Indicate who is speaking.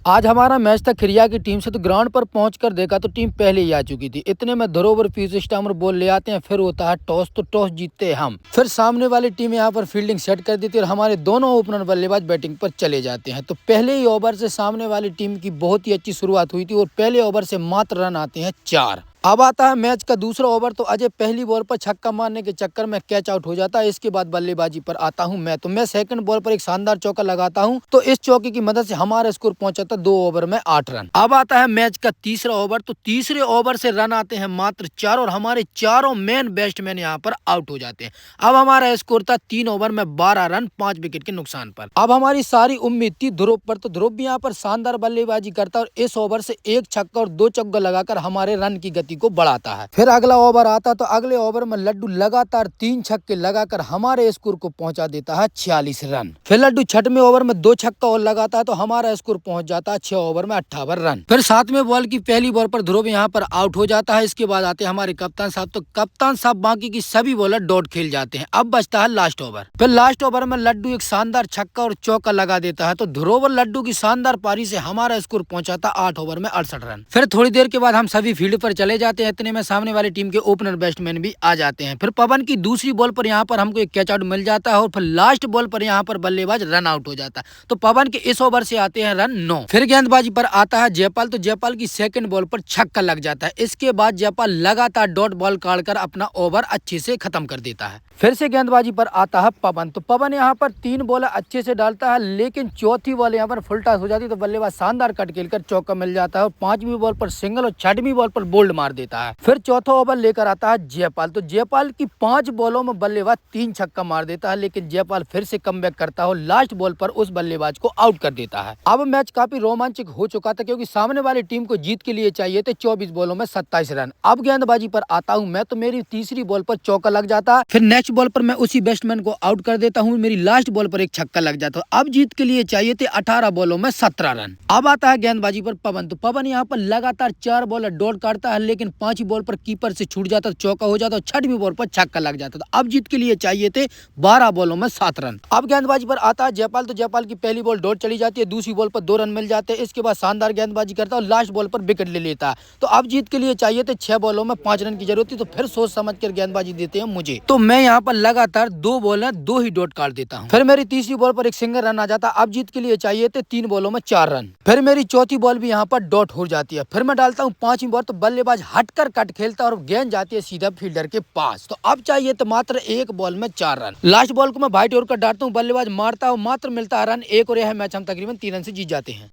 Speaker 1: आज हमारा मैच था खिरिया की टीम से। तो ग्राउंड पर पहुंचकर देखा तो टीम पहले ही आ चुकी थी। इतने में धरोवर पीयूष स्टामर बॉल ले आते हैं, फिर होता है टॉस। तो टॉस जीतते हम, फिर सामने वाली टीम यहाँ पर फील्डिंग सेट कर देती है और हमारे दोनों ओपनर बल्लेबाज बैटिंग पर चले जाते हैं। तो पहले ही ओवर से सामने वाली टीम की बहुत ही अच्छी शुरुआत हुई थी और पहले ओवर से मात्र रन आते हैं 4। अब आता है मैच का दूसरा ओवर। तो अजय पहली बॉल पर छक्का मारने के चक्कर में कैच आउट हो जाता है। इसके बाद बल्लेबाजी पर आता हूं मैं। तो मैं सेकंड बॉल पर एक शानदार चौका लगाता हूं। तो इस चौके की मदद से हमारा स्कोर पहुंचा था 2 ओवर में 8 रन। अब आता है मैच का तीसरा ओवर। तो तीसरे ओवर से रन आते हैं मात्र 4 और हमारे चारों मेन बैट्समैन यहाँ पर आउट हो जाते हैं। अब हमारा स्कोर था 3 ओवर में 12 रन 5 विकेट के नुकसान पर। अब हमारी सारी उम्मीद थी ध्रुव पर। तो ध्रुव भी यहाँ पर शानदार बल्लेबाजी करता है और इस ओवर से एक छक्का और 2 चौका लगाकर हमारे रन की गति को बढ़ाता है। फिर अगला ओवर आता तो अगले ओवर में लड्डू लगातार 3 छक्के लगाकर हमारे स्कोर को पहुंचा देता है 46 रन। फिर लड्डू छठवें ओवर में 2 छक्का और लगाता है तो हमारा स्कोर पहुंच जाता है 6 ओवर में 58 रन। फिर 7वें बॉल की पहली बॉल पर ध्रुव यहाँ पर आउट हो जाता है। इसके बाद आते हमारे कप्तान साहब। तो कप्तान साहब बाकी की सभी बॉलर डॉट खेल जाते हैं। अब बचता है लास्ट ओवर। फिर लास्ट ओवर में लड्डू एक शानदार छक्का और चौका लगा देता है। तो ध्रुव और लड्डू की शानदार पारी से हमारा स्कोर पहुंचाता 8 ओवर में 68 रन। फिर थोड़ी देर के बाद हम सभी फील्ड पर चले जाते हैं। इतने में सामने वाली टीम के ओपनर बैट्समैन भी आ जाते हैं। फिर पवन की दूसरी बॉल पर यहाँ पर हमको एक कैच आउट मिल जाता है और फिर लास्ट बॉल पर यहाँ पर बल्लेबाज रन आउट हो जाता है। तो पवन के इस ओवर से आते हैं रन 9। फिर गेंदबाजी पर आता है जयपाल। तो जयपाल की सेकंड बॉल पर छक्का लग जाता है। इसके बाद जयपाल लगातार डॉट बॉल काटकर अपना ओवर अच्छे से खत्म कर देता है। फिर से गेंदबाजी पर आता है पवन। तो पवन यहाँ पर 3 बॉल अच्छे से डालता है, लेकिन चौथी बॉल यहाँ पर फुल टॉस हो जाती है। तो बल्लेबाज शानदार कट खेलकर चौका मिल जाता है और 5वीं बॉल पर सिंगल और 6वीं बॉल पर बोल्ड मार देता है। फिर चौथा ओवर लेकर आता है जयपाल। तो जयपाल की 5 बॉलों में बल्लेबाज 3 छक्का मार देता है, लेकिन जयपाल फिर से कमबैक करता है और लास्ट बॉल पर उस बल्लेबाज को आउट कर देता है। अब मैच काफी रोमांचक हो चुका था क्योंकि सामने वाली टीम को जीत के लिए चाहिए थे 24 बॉलों में 27 रन। अब गेंदबाजी पर आता हूं मैं। तो मेरी तीसरी बॉल पर चौका लग जाता है। फिर नेक्स्ट बॉल पर मैं उसी बैट्समैन को आउट कर देता हूं। मेरी लास्ट बॉल पर एक छक्का लग जाता है। अब जीत के लिए चाहिए थे 18 बॉलों में 17 रन। अब आता है गेंदबाजी पर पवन। तो पवन यहाँ पर लगातार 4 बॉल डॉट काटता है, लेकिन 5वीं बॉल पर कीपर से छूट जाता है, चौका हो जाता है। 6वीं बॉल पर छक्का लग जाता है। अब जीत के लिए चाहिए थे 12 बॉलों में 7 रन। अब गेंदबाजी पर आता है जयपाल। तो जयपाल की पहली बॉल डॉट चली जाती है, दूसरी बॉल पर 2 रन मिल जाते हैं। इसके बाद शानदार गेंदबाजी करता है और लास्ट बॉल पर विकेट ले लेता है। तो अब जीत के लिए चाहिए थे 6 बॉलों में 5 रन की जरूरत थी। तो फिर सोच समझ कर गेंदबाजी देते हैं मुझे। तो मैं यहाँ पर लगातार 2 बॉल 2 ही डॉट काट देता हूँ। फिर मेरी तीसरी बॉल पर एक सिंगल रन आ जाता है। अब जीत के लिए चाहिए थे 3 बॉलों में 4 रन। फिर मेरी चौथी बॉल भी यहाँ पर डॉट हो जाती है। फिर मैं डालता हूँ 5वीं बॉल। तो बल्लेबाज हटकर कट खेलता है और गेंद जाती है सीधा फील्डर के पास। तो अब चाहिए तो मात्र 1 बॉल में 4 रन। लास्ट बॉल को मैं भाई टोर कर डालता हूँ, बल्लेबाज मारता हूँ, मात्र मिलता है रन 1 और यह मैच हम तकरीबन 3 रन से जीत जाते हैं।